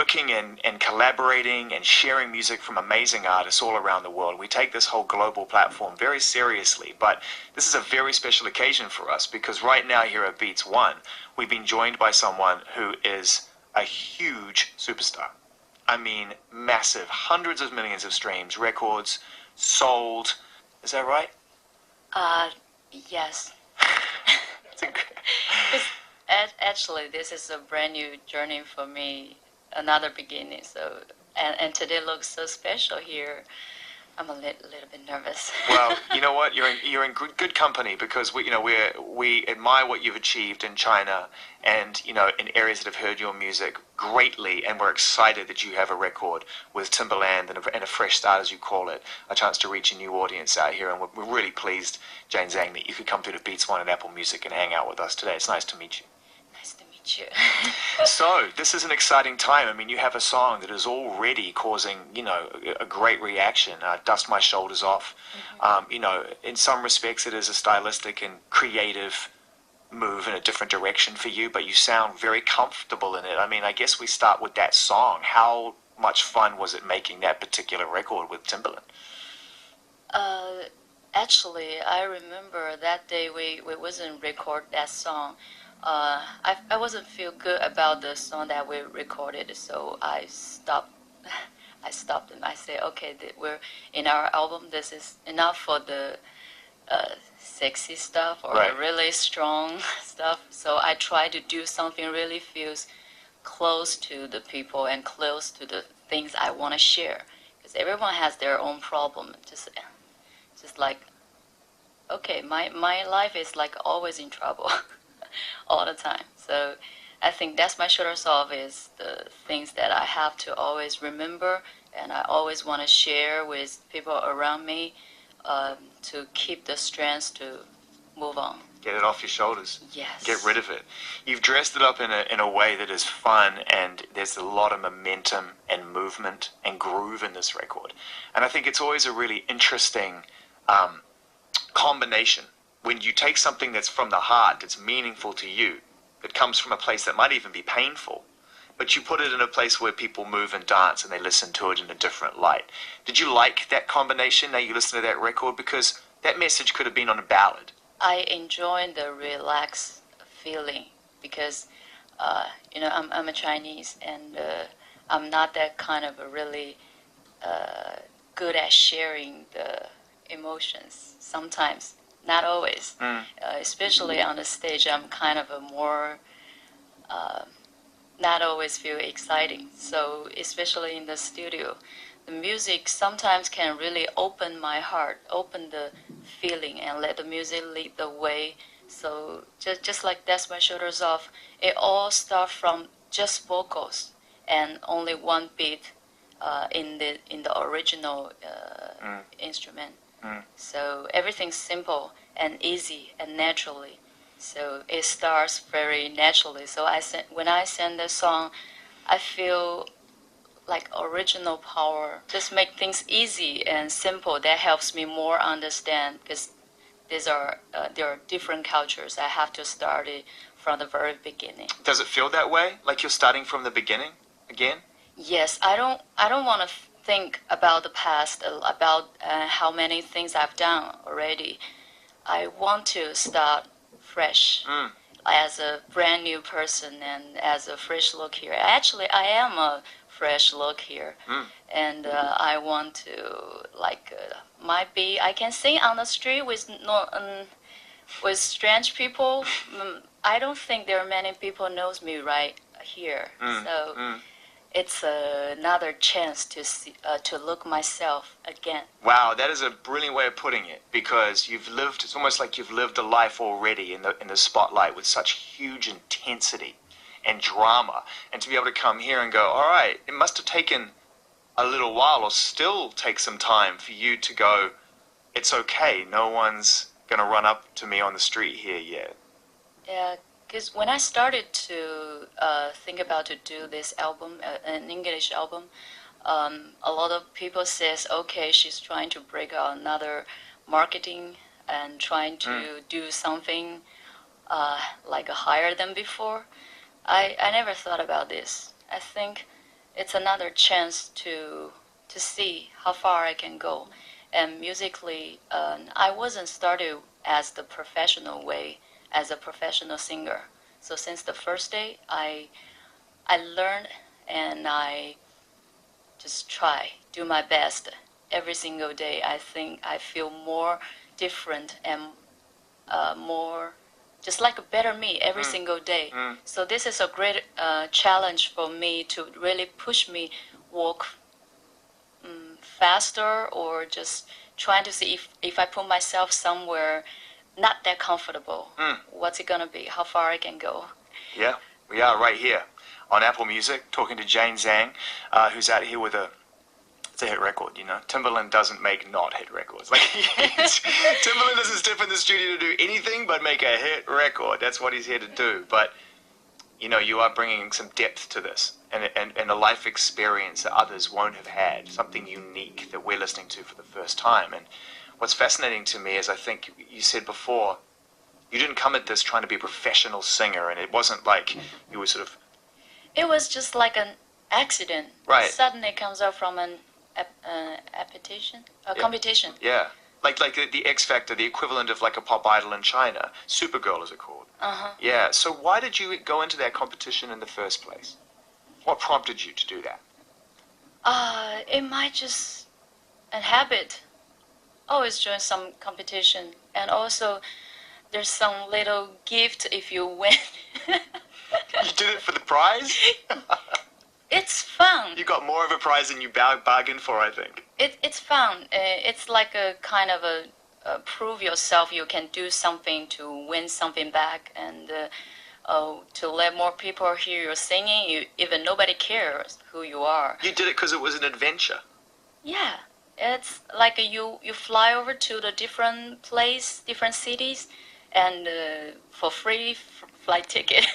working and collaborating and sharing music from amazing artists all around the world. We take this whole global platform very seriously, but this is a very special occasion for us because right now here at Beats One, we've been joined by someone who is a huge superstar. I mean, massive, hundreds of millions of streams, records, sold. Is that right? Yes. Actually, this is a brand new journey for me, another beginning. So, and today looks so special here. I'm a little bit nervous. Well, you know what? You're in good company because we admire what you've achieved in China and in areas that have heard your music greatly, and we're excited that you have a record with Timbaland and a fresh start, as you call it, a chance to reach a new audience out here. And we're really pleased, Zhang, that you could come through to Beats One and Apple Music and hang out with us today. It's nice to meet you. Nice to meet you. So, this is an exciting time. I mean, you have a song that is already causing, a great reaction. Dust My Shoulders Off. Mm-hmm. In some respects, it is a stylistic and creative move in a different direction for you, but you sound very comfortable in it. I mean, I guess we start with that song. How much fun was it making that particular record with Timbaland? Actually, I remember that day we wasn't record that song. I wasn't feel good about the song that we recorded, so I stopped. I stopped and I said, okay, we're in our album. This is enough for the sexy stuff or right. the really strong stuff. So I try to do something really feels close to the people and close to the things I want to share. Because everyone has their own problem. Just like, okay, my life is like always in trouble all the time. So I think that's my shoulders off is the things that I have to always remember and I always want to share with people around me to keep the strength to move on. Get it off your shoulders. Yes. Get rid of it. You've dressed it up in a way that is fun, and there's a lot of momentum and movement and groove in this record. And I think it's always a really interesting combination. When you take something that's from the heart, that's meaningful to you, that comes from a place that might even be painful, but you put it in a place where people move and dance and they listen to it in a different light. Did you like that combination now you listen to that record? Because that message could have been on a ballad. I enjoy the relaxed feeling because, I'm a Chinese and I'm not that kind of a really good at sharing the emotions sometimes. Not always. Especially on the stage, I'm kind of a more not always feel exciting. So especially in the studio, the music sometimes can really open my heart, open the feeling and let the music lead the way. So just like That's My Shoulders Off, it all starts from just vocals and only one beat in the original instrument. So everything's simple and easy and naturally. So it starts very naturally. So when I sing the song, I feel like original power. Just make things easy and simple. That helps me more understand because there are different cultures. I have to start it from the very beginning. Does it feel that way? Like you're starting from the beginning again? Yes, I don't want to think about the past, about how many things I've done already. I want to start fresh as a brand new person and as a fresh look here. Actually, I am a fresh look here, and I want to might be I can sing on the street with strange people. I don't think there are many people knows me right here, so. It's another chance to see, to look myself again. Wow, that is a brilliant way of putting it because it's almost like you've lived a life already in the spotlight with such huge intensity and drama. And to be able to come here and go, all right, it must have taken a little while or still take some time for you to go, it's okay, no one's going to run up to me on the street here yet. Yeah. Because when I started to think about to do this album, an English album, a lot of people says, okay, she's trying to break out another marketing and trying to do something like higher than before. I never thought about this. I think it's another chance to see how far I can go. And musically, I wasn't started as the professional way, as a professional singer. So since the first day, I learned and I just try, do my best every single day. I think I feel more different and more just like a better me every single day. So this is a great challenge for me to really push me walk faster, or just trying to see if I put myself somewhere not that comfortable, what's it gonna be, how far I can go. Yeah, we are right here on Apple Music talking to Zhang, who's out here with it's a hit record, you know. Timbaland doesn't make not hit records. Like Timbaland doesn't step in the studio to do anything but make a hit record. That's what he's here to do. But you know, you are bringing some depth to this, and a life experience that others won't have had, something unique that we're listening to for the first time. And what's fascinating to me is, I think you said before, you didn't come at this trying to be a professional singer, and it wasn't like you were sort of... It was just like an accident. Right. Suddenly it comes out from an competition. Yeah. Like the X Factor, the equivalent of like a pop idol in China. Supergirl is it called. Yeah. So why did you go into that competition in the first place? What prompted you to do that? It might just a habit. Always join some competition. And also there's some little gift if you win. You did it for the prize? It's fun. You got more of a prize than you bargained for, I think. It's fun. It's like a kind of a prove yourself you can do something to win something back, and to let more people hear your singing. Even nobody cares who you are. You did it because it was an adventure. Yeah. It's like you fly over to the different place, different cities, and for free flight ticket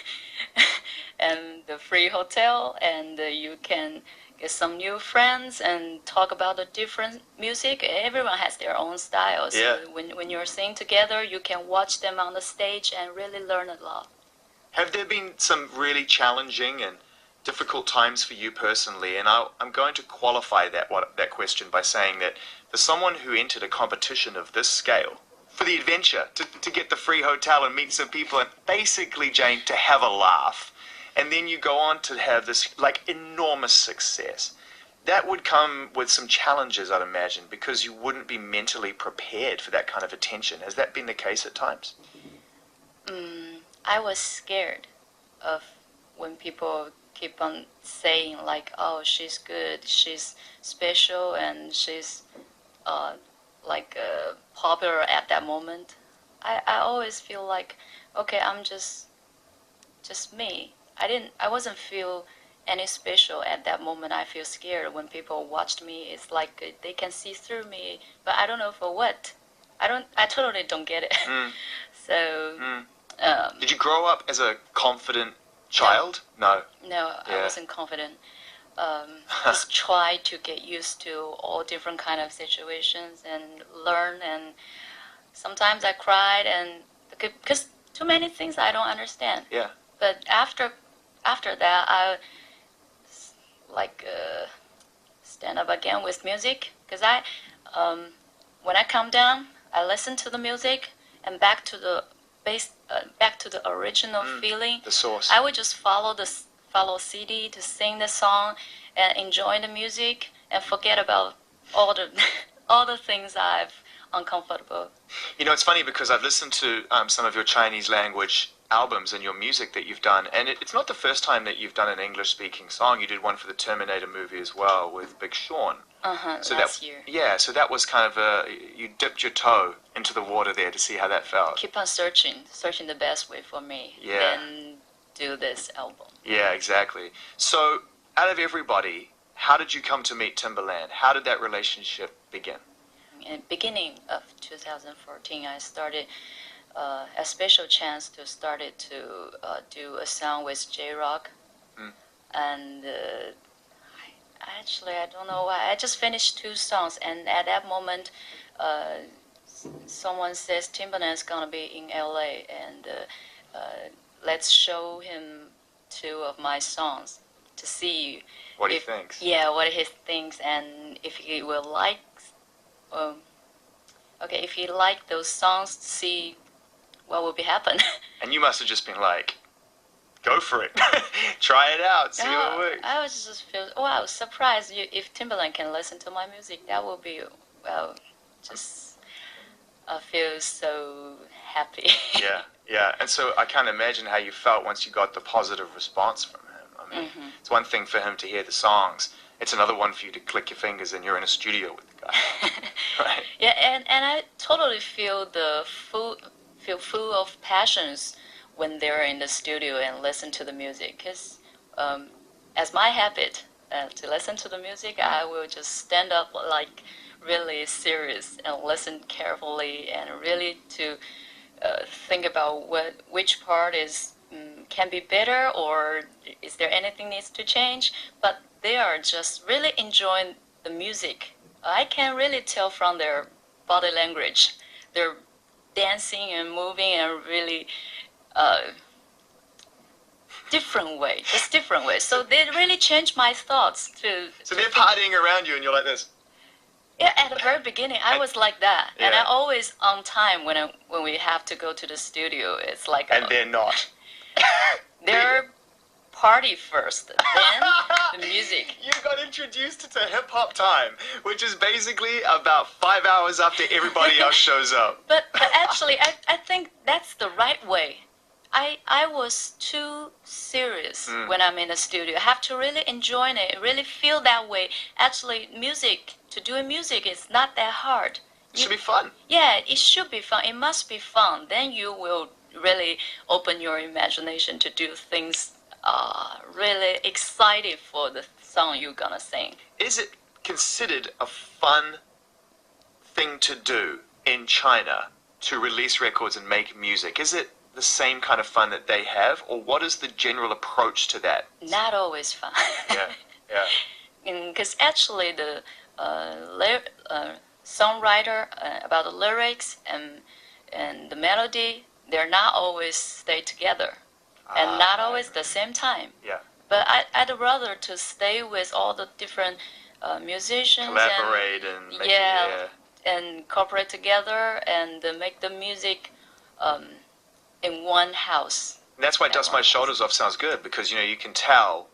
and the free hotel, and you can get some new friends and talk about the different music. Everyone has their own styles. Yeah. So when you're singing together, you can watch them on the stage and really learn a lot. Have there been some really challenging and difficult times for you personally? And I'm going to qualify that question by saying that for someone who entered a competition of this scale, for the adventure, to get the free hotel and meet some people, and basically, Jane, to have a laugh, and then you go on to have this like enormous success, that would come with some challenges, I'd imagine, because you wouldn't be mentally prepared for that kind of attention. Has that been the case at times? I was scared of when people keep on saying like, oh, she's good, she's special, and she's popular at that moment. I always feel like, okay, I'm just me. I wasn't feel any special at that moment. I feel scared when people watched me. It's like they can see through me, but I don't know for what. I totally don't get it. So. Did you grow up as a confident child? No. No, I wasn't confident. Just try to get used to all different kind of situations and learn. And sometimes I cried, and because too many things I don't understand. Yeah. But after that, I stand up again with music, because when I come down, I listen to the music and back to the original feeling. The source. I would just follow CD to sing the song and enjoy the music and forget about all the things I've uncomfortable. You know, it's funny because I've listened to some of your Chinese language albums and your music that you've done, and it's not the first time that you've done an English-speaking song. You did one for the Terminator movie as well with Big Sean. So last year. Yeah, so that was kind of you dipped your toe into the water there to see how that felt. Keep on searching the best way for me. Yeah. Then do this album. Yeah, exactly. So, out of everybody, how did you come to meet Timbaland? How did that relationship begin? In the beginning of 2014, I started a special chance to do a song with J-Rock. And I don't know why. I just finished 2 songs, and at that moment, someone says Timbaland's gonna be in LA, and let's show him 2 of my songs. to see what he thinks. Yeah, what he thinks, and if he will like, if he like those songs, to see what will be happen. And you must have just been like, go for it, try it out, see what works. I was just feel wow, surprised if Timbaland can listen to my music. That would be just I feel so happy. Yeah, and so I can't imagine how you felt once you got the positive response from him. I mean, It's one thing for him to hear the songs. It's another one for you to click your fingers and you're in a studio with the guy. Right? Yeah, and I totally feel full of passions when they're in the studio and listen to the music. Because as my habit to listen to the music, I will just stand up like really serious and listen carefully and really to think about which part can be better, or is there anything needs to change. But they are just really enjoying the music. I can really tell from their body language. They're dancing and moving and really different way. So they really changed my thoughts to. So they're partying around you and you're like this. Yeah, at the very beginning, I was like that, and I always on time when we have to go to the studio. It's like. And they're not. They're party first, then the music. You got introduced to hip hop time, which is basically about 5 hours after everybody else shows up. But actually, I think that's the right way. I was too serious when I'm in the studio. I have to really enjoy it, really feel that way. Actually, to do music is not that hard. It should be fun. Yeah, it should be fun. It must be fun. Then you will really open your imagination to do things really excited for the song you're gonna sing. Is it considered a fun thing to do in China to release records and make music? Is it the same kind of fun that they have, or what is the general approach to that? Not always fun. Yeah. Because actually the songwriter about the lyrics and the melody, they're not always stay together, and not always the same time. Yeah. But I'd rather to stay with all the different musicians, collaborate and and cooperate together and make the music in one house. And that's why Dust My Shoulders Off sounds good, because you can tell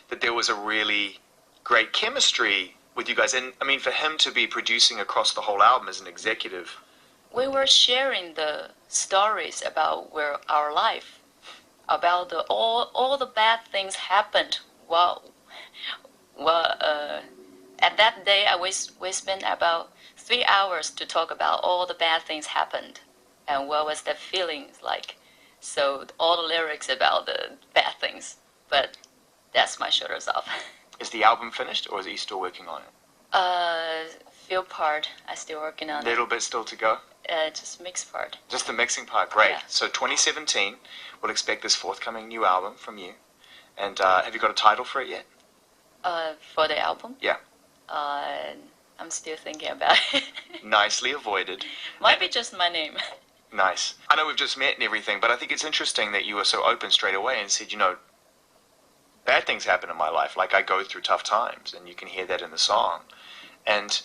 that there was a really great chemistry with you guys. And I mean, for him to be producing across the whole album as an executive, we were sharing the stories about our life, about all the bad things happened. At that day, we spent about 3 hours to talk about all the bad things happened, and what was that feeling like. So all the lyrics about the bad things, but that's my shoulders off. Is the album finished, or is he still working on it? Few part, I still working on it. A little bit still to go? Just mix part. Just the mixing part, great. Yeah. So 2017, we'll expect this forthcoming new album from you. And have you got a title for it yet? For the album? Yeah. I'm still thinking about it. Nicely avoided. Might be just my name. Nice. I know we've just met and everything, but I think it's interesting that you were so open straight away and said, bad things happen in my life. Like, I go through tough times, and you can hear that in the song. And,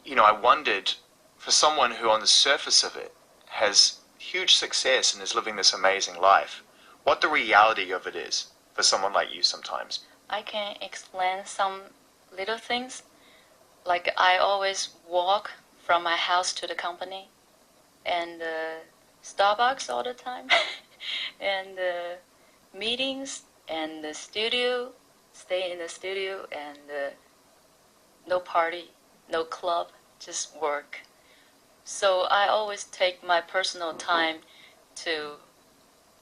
I wondered, for someone who on the surface of it has huge success and is living this amazing life, what the reality of it is for someone like you sometimes. I can explain some little things. Like, I always walk from my house to the company and Starbucks all the time and meetings and the studio, stay in the studio, and no party, no club, just work. So I always take my personal time to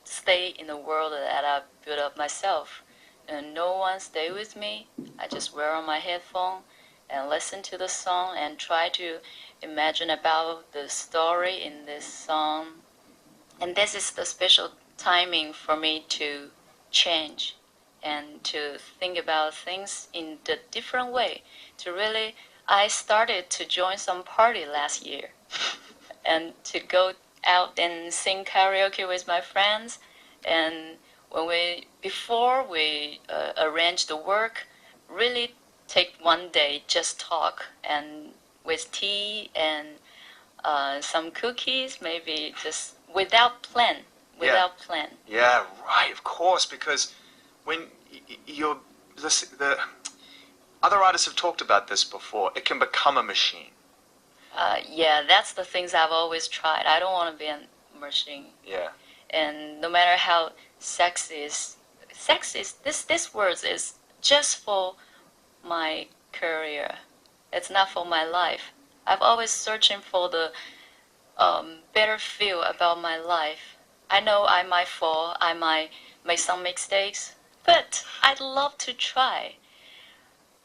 stay in the world that I've built up myself. And no one stay with me. I just wear on my headphone and listen to the song and try to imagine about the story in this song. And this is the special timing for me to change and to think about things in the different way. I started to join some party last year and to go out and sing karaoke with my friends. And before we arrange the work, really take one day, just talk, and with tea and some cookies, maybe just without plan. Yeah, right, of course, because when the other artists have talked about this before, it can become a machine. Yeah, that's the things I've always tried. I don't want to be a machine. Yeah. And no matter how this word is just for my career. It's not for my life. I've always searching for the better feel about my life. I know I might fall, I might make some mistakes, but I'd love to try.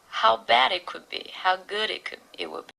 How bad it could be, how good it would be.